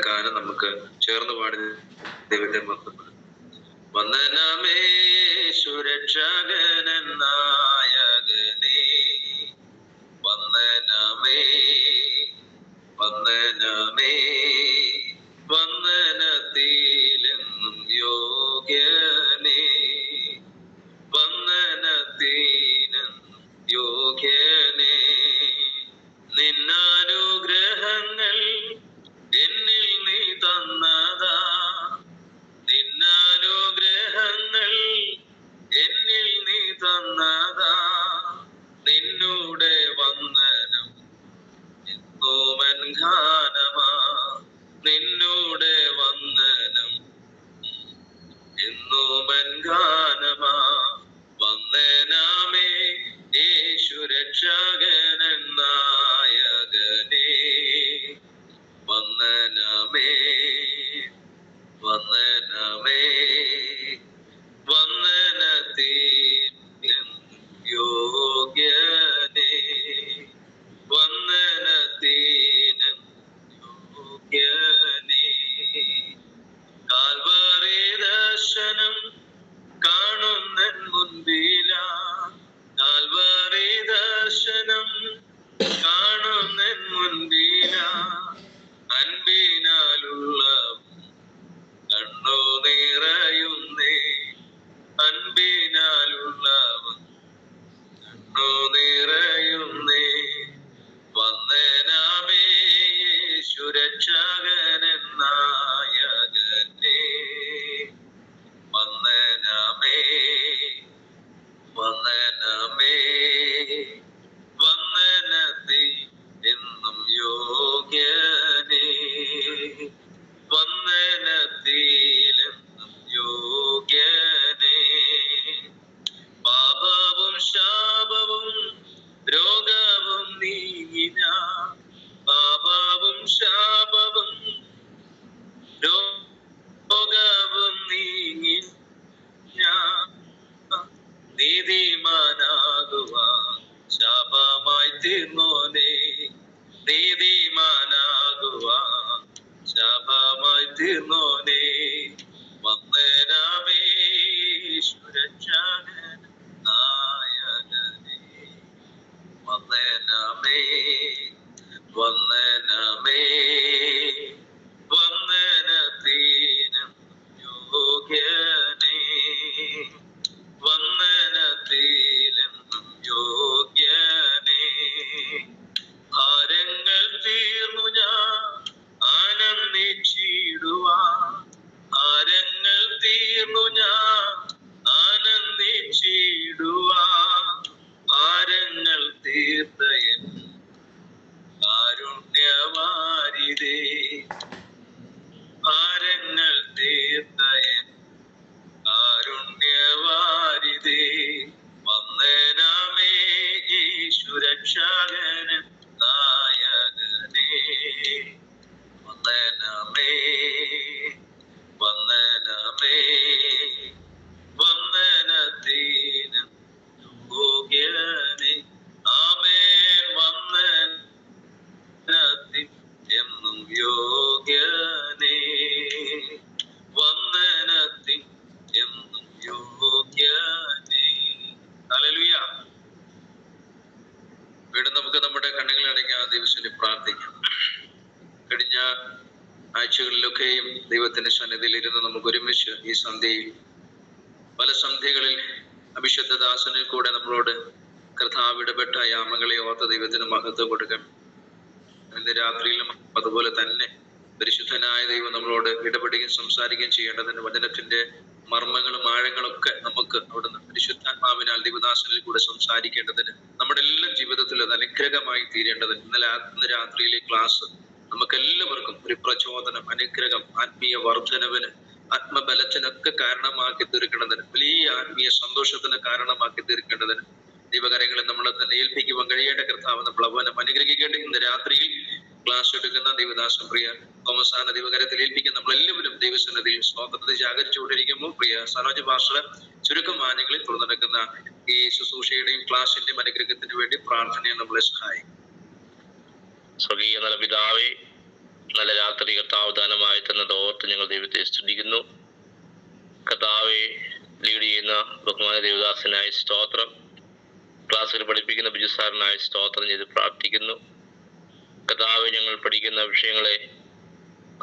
ഗാനം നമുക്ക് ചേർന്ന് പാടി ദൈവത്തെ മഹത്വപ്പെടും. വന്ദനമേ സുരക്ഷകൻ നായകനേ, വന്ദനമേ വന്ദനമേ, വന്ദനത്തിലെന്നും യോഗ്യനേ, വന്ദനത്തിനെന്നും യോഗ്യനേ. നിന്നാനുഗ്രഹങ്ങൾ എന്നിൽ നീ തന്നതാ, നിന്നാനുഗ്രഹങ്ങൾ എന്നിൽ നീ തന്നതാ. നിന്നൂടെ വന്ദനം എന്നോമൻ ഗാനമാ, നിന്നൂടെ വന്ദനം എന്നോമൻ ഗാനമാ. വന്ദനമേ യേശു രക്ഷകൻ നായകനേ, വന്ദനമേ വന്ദനമേ, വന്ദനത്തിൻ യോഗ്യനേ, വന്ദനത്തിന് യോഗ്യനേ. കാൽവറി ദർശനം കാണുന്നൻ മുൻപിലാ, കാൽവറി ദർശനം കാണുന്നൻ മുൻപിലാ. അൻപിനാലുള്ള കണ്ണു നിറയുന്നേ, അൻപിനാലുള്ളവൻ കണ്ണു നിറയുന്നേ. വന്ദനമേ യേശു രക്ഷകൻ നായകനേ, വന്ദനമേ വന്ദനമേ, വന്ദനത്തിൽ എന്നും യോഗ്യനേ, വന്ദനത്തിലെന്നും യോഗ്യനേ. പാപവും ശാപവും രോഗവും നീങ്ങിന, പാപവും ശാപവും രോഗവും നീങ്ങി നീതിമാനാകുവാൻ ശാപമായി തീർന്നോനേ, നീതിമാനാകുവാൻ ശാപമായി തീർന്നോനേ. വന്ദനമേ സുരക്ഷകൻ നായകനേ, വന്ദനമേ വന്ദനമേ, വന്ദനത്തിനും യോഗ്യനേ, വന്ദനത്തിലെന്നും യോഗ്യനേ. ഭാരങ്ങൾ തീർന്നു ഞാൻ ആനന്ദിച്ചിടുവാൻ, ഭാരങ്ങൾ തീർന്നു ഞാൻ ആനന്ദിച്ചിടുവാൻ. ഭാരങ്ങൾ തീർത്തയൻ കാരുണ്യവാരിതേ, ഭാരങ്ങൾ തീർത്തയൻ കാരുണ്യവാരിതേ. വന്ദനമേ യേശു രക്ഷകൻ നായകനേ, വന്ദനമേ വന്ദനമേ, വന്ദനത്തിന് യോഗ്യനേ. ആമേൻ. വന്ദനത്തിൽ എന്നും യോഗ്യനേ, വന്ദനത്തിൽ എന്നും യോഗ്യനേ. ഹല്ലേലൂയ. വീണ്ടും നമുക്ക് നമ്മുടെ കണ്ണുകൾ അടയ്ക്കാൻ ദൈവത്തിനെ പ്രാർത്ഥിക്കാം. കഴിഞ്ഞ ആഴ്ചകളിലൊക്കെയും ദൈവത്തിന്റെ സന്നിധിയിൽ ഇരുന്ന് നമുക്ക് ഒരുമിച്ച് ഈ സന്ധ്യയിൽ പല സന്ധ്യകളിൽ അഭിഷുദ്ധ ദാസനിൽ കൂടെ നമ്മളോട് കർത്താവ് ഇടപെട്ട യാമങ്ങളെ ഓർത്ത് ദൈവത്തിന് മഹത്വം കൊടുക്കണം. ഇന്ന് രാത്രിയിലും അതുപോലെ തന്നെ പരിശുദ്ധനായ ദൈവം നമ്മളോട് ഇടപെടുകയും സംസാരിക്കുകയും ചെയ്യേണ്ടതിന് വചനത്തിന്റെ മർമ്മങ്ങളും ആഴങ്ങളൊക്കെ നമുക്ക് അവിടുന്ന് പരിശുദ്ധാത്മാവിനാൽ ദൈവദാസനിൽ കൂടെ സംസാരിക്കേണ്ടതിന് നമ്മുടെ എല്ലാ ജീവിതത്തിലും അത് അനുഗ്രഹമായി തീരേണ്ടതിന് ഇന്ന് രാത്രിയിലെ ക്ലാസ് നമുക്കെല്ലാവർക്കും ഒരു പ്രചോദനം, അനുഗ്രഹം, ആത്മീയ വർധനവിന്, ആത്മബലത്തിനൊക്കെ കാരണമാക്കി തീർക്കേണ്ടതിന്, വലിയ ആത്മീയ സന്തോഷത്തിന് കാരണമാക്കി തീർക്കേണ്ടതിന് ദൈവകാര്യങ്ങളെ നമ്മളെ തന്നെ ഏൽപ്പിക്കുവാൻ കഴിയേണ്ട കർത്താവ് നമ്മൾ അവനം അനുഗ്രഹിക്കേണ്ടത്. ഇന്ന് രാത്രിയിൽ ക്ലാസ് എടുക്കുന്ന ദൈവദാസൻ പ്രിയ തോമസാന ദൈവകാര്യത്തിൽ ഏൽപ്പിക്കുന്ന നമ്മളെല്ലാവരും ദൈവസന്നിധിയിൽ സ്വാതന്ത്ര്യത്തെ ജാഗരിച്ചുകൊണ്ടിരിക്കുമ്പോൾ പ്രിയ സനോജ് ഭാഷ ചുരുക്കം വായനകളിൽ തുറന്നെടുക്കുന്ന ഈ ശുശ്രൂഷയുടെയും ക്ലാസിന്റെയും അനുഗ്രഹത്തിന് വേണ്ടി പ്രാർത്ഥനയെ നമ്മളെ സഹായിക്കും. സ്വർഗീയ നല്ല പിതാവേ, നല്ല രാത്രി കർത്താവ് ദാനമായി തന്നത് ഓർത്ത് ഞങ്ങൾ ദൈവത്തെ സ്തുതിക്കുന്നു. കർത്താവെ ലീഡ് ചെയ്യുന്ന ബഹുമാന ദേവദാസനായ സ്തോത്രം, ക്ലാസ്സിൽ പഠിപ്പിക്കുന്ന ബിജുസാറിനായ സ്തോത്രം ചെയ്ത് പ്രാർത്ഥിക്കുന്നു. കർത്താവെ ഞങ്ങൾ പഠിക്കുന്ന വിഷയങ്ങളെ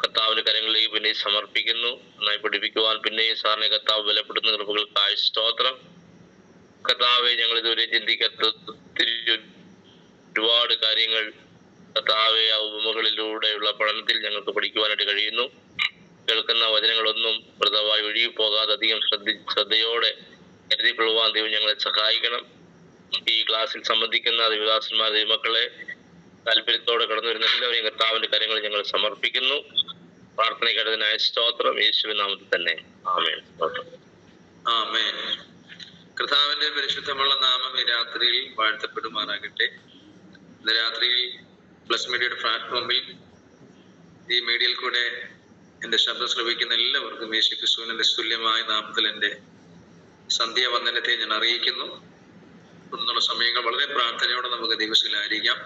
കർത്താവിന്റെ കരങ്ങളിലേക്ക് പിന്നെ സമർപ്പിക്കുന്നു. നന്നായി പഠിപ്പിക്കുവാൻ പിന്നെയും സാറിനെ കർത്താവ് ബലപ്പെടുന്ന കൃപകൾക്കായ സ്തോത്രം. കർത്താവെ ഞങ്ങൾ ഇതുവരെ ചിന്തിക്കാത്ത ഒരുപാട് കാര്യങ്ങൾ കർത്താവെ ആ ഉപമകളിലൂടെയുള്ള പഠനത്തിൽ ഞങ്ങൾക്ക് പഠിക്കുവാനായിട്ട് കഴിയുന്നു. കേൾക്കുന്ന വചനങ്ങളൊന്നും വ്രതമായി ഒഴുകി പോകാതെ അധികം ശ്രദ്ധയോടെ കരുതിക്കൊള്ളുവാൻ ദൈവം ഞങ്ങളെ സഹായിക്കണം. ഈ ക്ലാസ്സിൽ സംബന്ധിക്കുന്ന ദേവദാസന്മാർ ദൈവമക്കളെ താല്പര്യത്തോടെ കടന്നു വരുന്ന എല്ലാവരെയും കർത്താവിന്റെ കാര്യങ്ങൾ ഞങ്ങൾ സമർപ്പിക്കുന്നു. പ്രാർത്ഥനയ്ക്കടതിനായ സ്തോത്രം യേശുവിൻ നാമത്തിൽ തന്നെ. ആമേൻ. ആമേൻ. കർത്താവിന്റെ പരിശുദ്ധമുള്ള നാമം ഈ രാത്രിയിൽ വാഴ്ത്തപ്പെടുമാറാകട്ടെ. ഇന്ന് രാത്രിയിൽ പ്ലസ് മീഡിയയുടെ പ്ലാറ്റ്ഫോമിൽ ഈ മീഡിയയിൽ കൂടെ എൻ്റെ ശബ്ദം ശ്രവിക്കുന്ന എല്ലാവർക്കും യേശു ക്രിസ്തുവിന്റെ നിസ്തുല്യമായ നാമത്തിൽ എൻ്റെ സന്ധ്യാവന്ദനത്തെ ഞാൻ അറിയിക്കുന്നു. തുടർന്നുള്ള സമയങ്ങൾ വളരെ പ്രാർത്ഥനയോടെ നമുക്ക് ദിവസത്തിലായിരിക്കാം.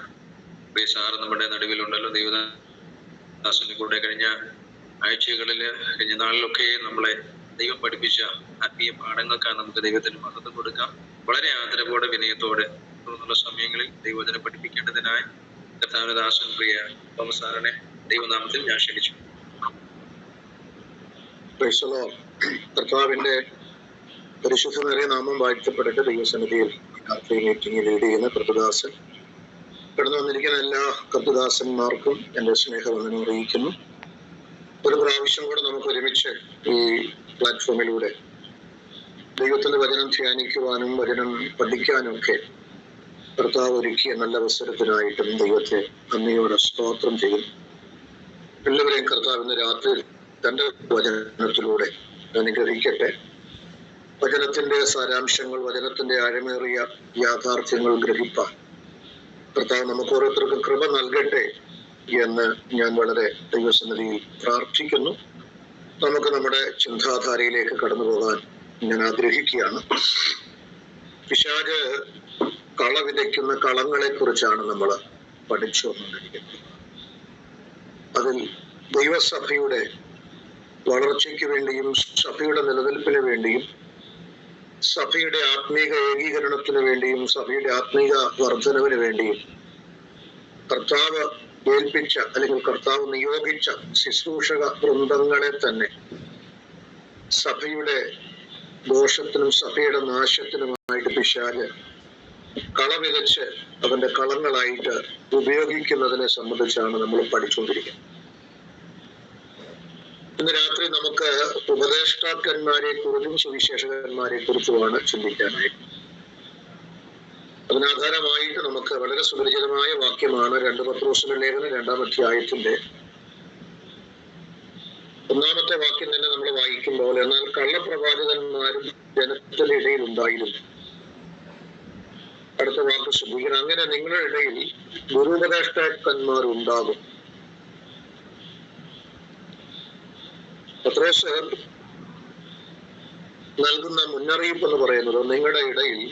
പ്രിയ സാറ് നമ്മുടെ നടുവിലുണ്ടല്ലോ. ദൈവദാസന്റെ കൂടെ കഴിഞ്ഞ ആഴ്ചകളിൽ കഴിഞ്ഞ നാളിലൊക്കെ നമ്മളെ ദൈവം പഠിപ്പിച്ച ആത്മീയ പാഠങ്ങൾക്കാണ് നമുക്ക് ദൈവത്തിന് മഹത്വം കൊടുക്കാം. വളരെ ആദരവോടെ വിനയത്തോടെ തുടർന്നുള്ള സമയങ്ങളിൽ ദൈവവചനം പഠിപ്പിക്കേണ്ടതിനായി കർത്താവിന്റെ ദാസൻ പ്രിയ തോമസ് സാറിനെ ദൈവനാമത്തിൽ ഞാൻ ക്ഷണിച്ചു. കർത്താവിന്റെ പരിശുദ്ധമേറിയ നാമം വാഴ്ത്തപ്പെടട്ടെ. ദൈവസന്നിധിയിൽ രാത്രി മീറ്റിംഗിൽ ലീഡ് ചെയ്യുന്ന കർത്തദാസൻ, കടന്നു വന്നിരിക്കുന്ന എല്ലാ കർത്തദാസന്മാർക്കും എൻ്റെ സ്നേഹവന്ദനം അറിയിക്കുന്നു. ഒരു പ്രാവശ്യം കൂടെ നമുക്ക് ഒരുമിച്ച് ഈ പ്ലാറ്റ്ഫോമിലൂടെ ദൈവത്തിന്റെ വചനം ധ്യാനിക്കുവാനും വചനം പഠിക്കാനും ഒക്കെ കർത്താവ് ഒരുക്കിയ നല്ല അവസരത്തിനായിട്ടും ദൈവത്തെ നന്ദിയോടെ സ്തോത്രം ചെയ്യുന്നു. എല്ലാവരെയും കർത്താവിന്റെ രാത്രിയിൽ തന്റെ വചനത്തിലൂടെ അനുഗ്രഹിക്കട്ടെ. വചനത്തിന്റെ സാരാംശങ്ങൾ, വചനത്തിന്റെ ആഴമേറിയ യാഥാർത്ഥ്യങ്ങൾ ഗ്രഹിപ്പാൻ കർത്താവ് നമുക്ക് ഓരോരുത്തർക്കും കൃപ നൽകട്ടെ എന്ന് ഞാൻ വളരെ ദൈവസന്നിധിയിൽ പ്രാർത്ഥിക്കുന്നു. നമുക്ക് നമ്മുടെ ചിന്താധാരയിലേക്ക് കടന്നു പോകാൻ ഞാൻ ആഗ്രഹിക്കുകയാണ്. പിശാച് കള വിതയ്ക്കുന്ന കളങ്ങളെ കുറിച്ചാണ് നമ്മൾ പഠിച്ചു വന്നുകൊണ്ടിരിക്കുന്നത്. അതിൽ ദൈവസഭയുടെ വളർച്ചയ്ക്ക് വേണ്ടിയും സഭയുടെ നിലനിൽപ്പിന് വേണ്ടിയും സഭയുടെ ആത്മീക ഏകീകരണത്തിന് വേണ്ടിയും സഭയുടെ ആത്മീക വർധനവിന് വേണ്ടിയും കർത്താവ് ഏൽപ്പിച്ച അല്ലെങ്കിൽ കർത്താവ് നിയോഗിച്ച ശുശ്രൂഷക വൃന്ദങ്ങളെ തന്നെ സഭയുടെ ദോഷത്തിനും സഭയുടെ നാശത്തിനുമായിട്ട് പിശാച് കള വിതച്ച് അവന്റെ കളങ്ങളായിട്ട് ഉപയോഗിക്കുന്നതിനെ സംബന്ധിച്ചാണ് നമ്മൾ പഠിച്ചുകൊണ്ടിരിക്കുന്നത്. ഇന്ന് രാത്രി നമുക്ക് ഉപദേഷ്ടാക്കന്മാരെ കുറിച്ചും സുവിശേഷകന്മാരെ കുറിച്ചുമാണ് ചിന്തിക്കാനായിട്ട്. അതിനാധാരമായിട്ട് നമുക്ക് വളരെ സുപരിചിതമായ വാക്യമാണ് 2 പത്രോസിന്റെ ലേഖനം 2-ാം അധ്യായത്തിന്റെ 1-ാമത്തെ വാക്യം തന്നെ നമ്മൾ വായിക്കുമ്പോൾ, എന്നാൽ കള്ളപ്രവാചകന്മാരും ജനത്തിന്റെ ഇടയിൽ ഉണ്ടായിരുന്നു. അടുത്ത വാക്ക് ശ്രദ്ധിക്കണം. അങ്ങനെ നിങ്ങളുടെ ഇടയിൽ ഗുരുപദേഷ്ടാക്കന്മാർ ഉണ്ടാകും. പത്രോസ് നൽകുന്ന മുന്നറിയിപ്പ് എന്ന് പറയുന്നത്, നിങ്ങളുടെ ഇടയിൽ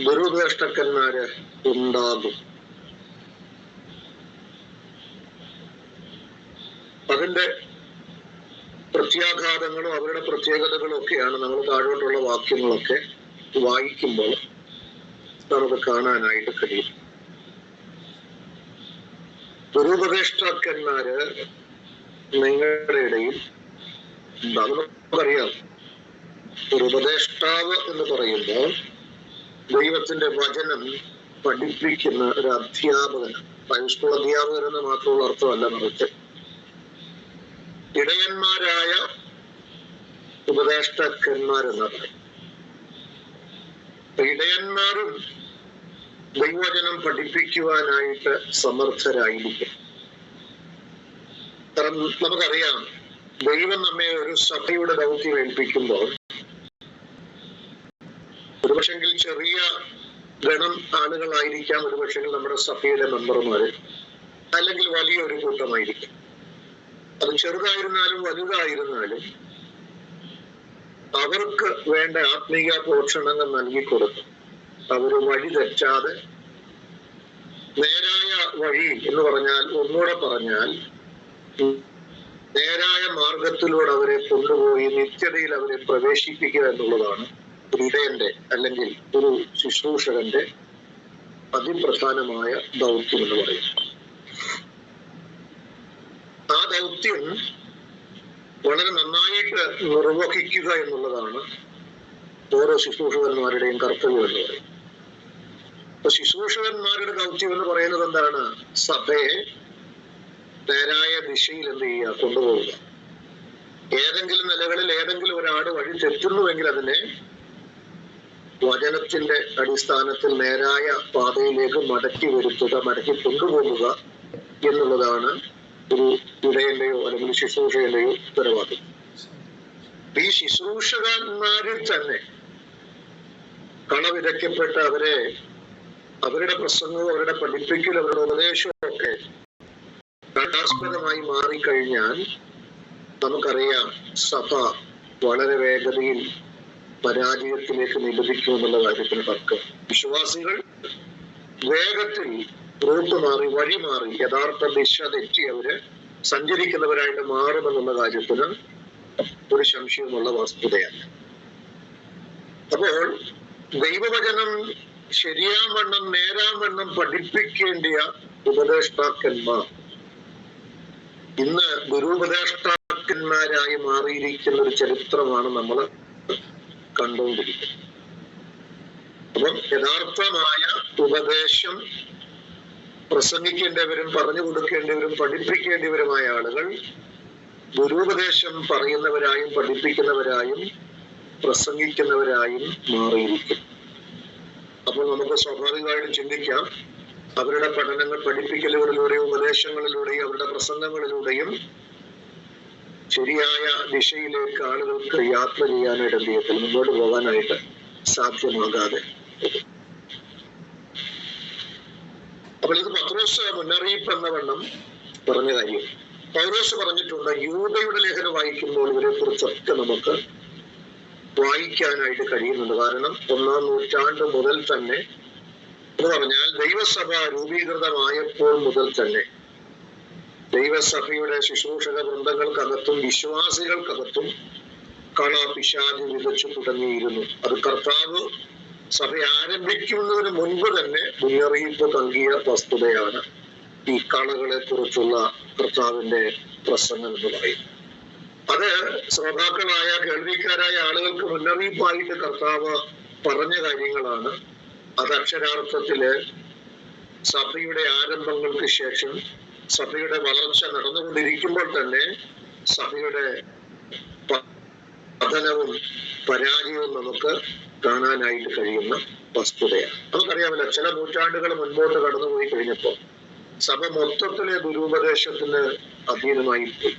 ഗുരുപദേഷ്ടാക്കന്മാര് ഉണ്ടാകും. അതിന്റെ പ്രത്യാഘാതങ്ങളും അവരുടെ പ്രത്യേകതകളും ഒക്കെയാണ് നമ്മൾ താഴോട്ടുള്ള വാക്യങ്ങളൊക്കെ വായിക്കുമ്പോൾ നമുക്ക് കാണാനായിട്ട് കഴിയും. ഗുരുപദേഷ്ടാക്കന്മാര് നിങ്ങളുടെ ഇടയിൽ ഉണ്ടാകും. നമുക്കറിയാം, ഒരു ഉപദേഷ്ടാവ് എന്ന് പറയുമ്പോൾ ദൈവത്തിന്റെ വചനം പഠിപ്പിക്കുന്ന ഒരു അധ്യാപകൻ, ഹൈസ്കൂൾ അധ്യാപകൻ എന്ന് മാത്രമുള്ള അർത്ഥമല്ല, മറിച്ച് ഇടയന്മാരായ ഉപദേഷ്ടാക്കന്മാരെന്ന് പറയും. ഇടയന്മാരും ദൈവവചനം പഠിപ്പിക്കുവാനായിട്ട് സമർത്ഥരായിരിക്കും. കാരണം നമുക്കറിയാം, ദൈവം നമ്മെ ഒരു സഭയുടെ ദൗത്യം ഏൽപ്പിക്കുമ്പോൾ ഒരുപക്ഷെങ്കിൽ ചെറിയ ഗണം ആളുകളായിരിക്കാം, ഒരുപക്ഷെങ്കിൽ നമ്മുടെ സഭയുടെ മെമ്പർമാര്, അല്ലെങ്കിൽ വലിയൊരു കൂട്ടമായിരിക്കും. അത് ചെറുതായിരുന്നാലും വലുതായിരുന്നാലും അവർക്ക് വേണ്ട ആത്മീയ പോഷണങ്ങൾ നൽകിക്കൊടുക്കും. അവര് വഴി തെറ്റാതെ നേരായ വഴി എന്ന് പറഞ്ഞാൽ, ഒന്നുകൂടെ പറഞ്ഞാൽ, നേരായ മാർഗത്തിലൂടെ അവരെ കൊണ്ടുപോയി നിത്യതയിൽ അവരെ പ്രവേശിപ്പിക്കുക എന്നുള്ളതാണ് ഒരു ഇടയന്റെ അല്ലെങ്കിൽ ഒരു ശുശ്രൂഷകന്റെ അതിപ്രധാനമായ ദൗത്യം എന്ന് പറയുന്നത്. ആ ദൗത്യം വളരെ നന്നായിട്ട് നിർവഹിക്കുക എന്നുള്ളതാണ് ഓരോ ശുശ്രൂഷകന്മാരുടെയും കർത്തവ്യം എന്ന് പറയും. അപ്പൊ ശുശ്രൂഷകന്മാരുടെ ദൗത്യം എന്ന് പറയുന്നത് എന്താണ്? സഭയെ നേരായ ദിശയിൽ എന്ത് ചെയ്യുക? കൊണ്ടുപോകുക. ഏതെങ്കിലും നിലകളിൽ ഏതെങ്കിലും ഒരാട് വഴി തെറ്റുന്നുവെങ്കിൽ അതിനെ വചനത്തിന്റെ അടിസ്ഥാനത്തിൽ നേരായ പാതയിലേക്ക് മടക്കി വരുത്തുക, മടക്കി കൊണ്ടുപോകുക എന്നുള്ളതാണ് ഒരു ഇടയന്റെയോ അല്ലെങ്കിൽ ശുശ്രൂഷകന്റെയോ ഉത്തരവാദിത്വം. ഈ ശുശ്രൂഷകന്മാരിൽ തന്നെ കള വിതയ്ക്കപ്പെട്ട് അവരുടെ പ്രസംഗവും അവരുടെ പഠിപ്പിക്കലും അവരുടെ ഉപദേശവും ഒക്കെ ഘടാസ്പദമായി മാറിക്കഴിഞ്ഞാൽ നമുക്കറിയാം സഭ വളരെ വേഗതയിൽ പരാജയത്തിലേക്ക് നിബന്ധിക്കുമെന്നുള്ള കാര്യത്തിന് തർക്കം. വിശ്വാസികൾ വേഗത്തിൽ റൂട്ട് മാറി, വഴി മാറി, യഥാർത്ഥ ദിശ തെറ്റി അവര് സഞ്ചരിക്കുന്നവരായിട്ട് മാറുമെന്നുള്ള കാര്യത്തിന് ഒരു സംശയമുള്ള വസ്തുതയാണ്. അപ്പോൾ ദൈവവചനം ശരിയാവണ്ണം നേരാവണ്ണം പഠിപ്പിക്കേണ്ടിയ ഉപദേഷ്ടാക്കന്മാർ ഇന്ന് ദുരുപദേഷ്ടാക്കന്മാരായി മാറിയിരിക്കുന്ന ഒരു ചരിത്രമാണ് നമ്മൾ കണ്ടുകൊണ്ടിരിക്കുന്നത്. അപ്പം യഥാർത്ഥമായ ഉപദേശം പ്രസംഗിക്കേണ്ടവരും പറഞ്ഞു കൊടുക്കേണ്ടവരും പഠിപ്പിക്കേണ്ടവരുമായ ആളുകൾ ദുരുപദേശം പറയുന്നവരായും പഠിപ്പിക്കുന്നവരായും പ്രസംഗിക്കുന്നവരായും മാറിയിരിക്കും. അപ്പോൾ നമുക്ക് സ്വാഭാവികമായിട്ടും ചിന്തിക്കാം, അവരുടെ പഠനങ്ങൾ പഠിപ്പിക്കലുകളിലൂടെയും ഉപദേശങ്ങളിലൂടെയും അവരുടെ പ്രസംഗങ്ങളിലൂടെയും ശരിയായ ദിശയിലേക്ക് ആളുകൾക്ക് യാത്ര ചെയ്യാനായിട്ട് എന്ത് ചെയ്യത്തില്ല, മുന്നോട്ട് പോകാനായിട്ട് സാധ്യമാകാതെ. അപ്പോൾ ഇത് പത്രോസ് മുന്നറിയിപ്പ് എന്ന വണ്ണം പറഞ്ഞ കാര്യം. പൗലോസ് പറഞ്ഞിട്ടുണ്ട്, യൂദയുടെ ലേഖനം വായിക്കുമ്പോൾ ഇവരെ കുറിച്ചൊക്കെ നമുക്ക് വായിക്കാനായിട്ട് കഴിയുന്നുണ്ട്. കാരണം 1-ാം നൂറ്റാണ്ട് മുതൽ തന്നെ എന്ന് പറഞ്ഞാൽ ദൈവസഭ രൂപീകൃതമായപ്പോൾ മുതൽ തന്നെ ദൈവസഭയുടെ ശുശ്രൂഷക വൃന്ദങ്ങൾക്കകത്തും വിശ്വാസികൾക്കകത്തും കള പിശാച് വിതച്ചു തുടങ്ങിയിരുന്നു. അത് കർത്താവ് സഭ ആരംഭിക്കുന്നതിന് മുൻപ് തന്നെ മുന്നറിയിപ്പ് നൽകിയ വസ്തുതയാണ് ഈ കളകളെ കുറിച്ചുള്ള കർത്താവിന്റെ പ്രസംഗം എന്ന് പറയും. അത് ശ്രോതാക്കളായ കേൾവിക്കാരായ ആളുകൾക്ക് മുന്നറിയിപ്പായിട്ട് കർത്താവ് പറഞ്ഞ കാര്യങ്ങളാണ്. അത് അക്ഷരാർത്ഥത്തില് സഭയുടെ ആരംഭങ്ങൾക്ക് ശേഷം സഭയുടെ വളർച്ച നടന്നുകൊണ്ടിരിക്കുമ്പോൾ തന്നെ സഭയുടെ പതനവും പരാജയവും നമുക്ക് കാണാനായിട്ട് കഴിയുന്ന വസ്തുതയാണ്. നമുക്കറിയാമല്ലോ, ചില നൂറ്റാണ്ടുകൾ മുൻപോട്ട് കടന്നുപോയി കഴിഞ്ഞപ്പോൾ സഭ മൊത്തത്തിലെ ദുരുപദേശത്തിന് അധീനമായി പോയി.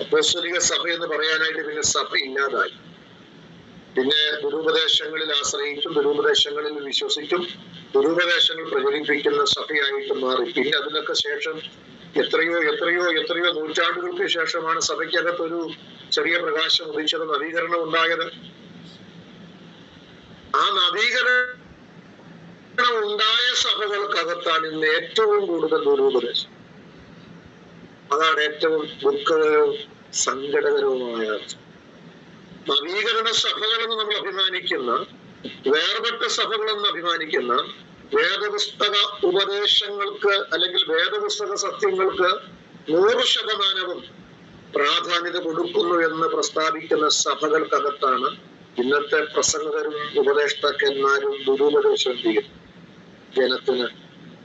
അപ്പോസ്തലിക സഭ എന്ന് പറയാനായിട്ട് പിന്നെ സഭ ഇല്ലാതായി. പിന്നെ ദുരുപദേശങ്ങളിൽ ആശ്രയിച്ചും ദുരുപദേശങ്ങളിൽ വിശ്വസിച്ചും ദുരുപദേശങ്ങൾ പ്രചരിപ്പിക്കുന്ന സഭയായിട്ട് മാറി. പിന്നെ അതിനൊക്കെ ശേഷം എത്രയോ എത്രയോ എത്രയോ നൂറ്റാണ്ടുകൾക്ക് ശേഷമാണ് സഭയ്ക്കകത്തൊരു ചെറിയ പ്രകാശം ഉദിച്ചത്, നവീകരണം ഉണ്ടായത്. ആ നവീകരണം ഉണ്ടായ സഭകൾക്കകത്താണ് ഇന്ന് ഏറ്റവും കൂടുതൽ ദുരുപദേശം. അതാണ് ഏറ്റവും ദുഃഖകരവും സങ്കടകരവുമായ. നവീകരണ സഭകളെന്ന് നമ്മൾ അഭിമാനിക്കുന്ന, വേർപെട്ട സഭകളെന്ന് അഭിമാനിക്കുന്ന, വേദപുസ്തക ഉപദേശങ്ങൾക്ക് അല്ലെങ്കിൽ വേദപുസ്തക സത്യങ്ങൾക്ക് 100% പ്രാധാന്യത കൊടുക്കുന്നു എന്ന് പ്രസ്താവിക്കുന്ന സഭകൾക്കകത്താണ് ഇന്നത്തെ പ്രസംഗകരും ഉപദേഷ്ടാക്കന്മാരും ദുരുപദേശം ചെയ്യും ജനത്തിന്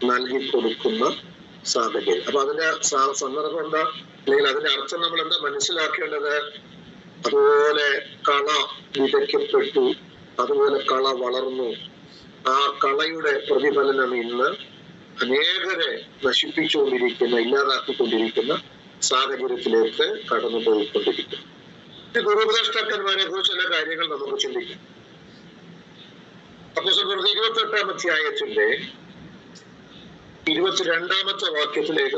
നൽകി കൊടുക്കുന്ന സാഹചര്യം. അപ്പൊ അതിന്റെ സന്ദർഭം എന്താ, അല്ലെങ്കിൽ അതിന്റെ അർത്ഥം നമ്മൾ എന്താ മനസ്സിലാക്കേണ്ടത്? അതുപോലെ കള വിതയ്ക്കപ്പെട്ടു, അതുപോലെ കള വളർന്നു. ആ കളയുടെ പ്രതിഫലനം ഇന്ന് അനേകരെ നശിപ്പിച്ചുകൊണ്ടിരിക്കുന്ന, ഇല്ലാതാക്കിക്കൊണ്ടിരിക്കുന്ന സാഹചര്യത്തിലേക്ക് കടന്നുപോയിക്കൊണ്ടിരിക്കുന്നു. ദുരുപദേഷ്ടാക്കന്മാരെ കുറിച്ച് ചില കാര്യങ്ങൾ നമുക്ക് ചിന്തിക്കാം. അപ്പോസ്തലപ്രവൃത്തി 28-ാം അധ്യായത്തിന്റെ 22-ാമത്തെ വാക്യത്തിലേക്ക്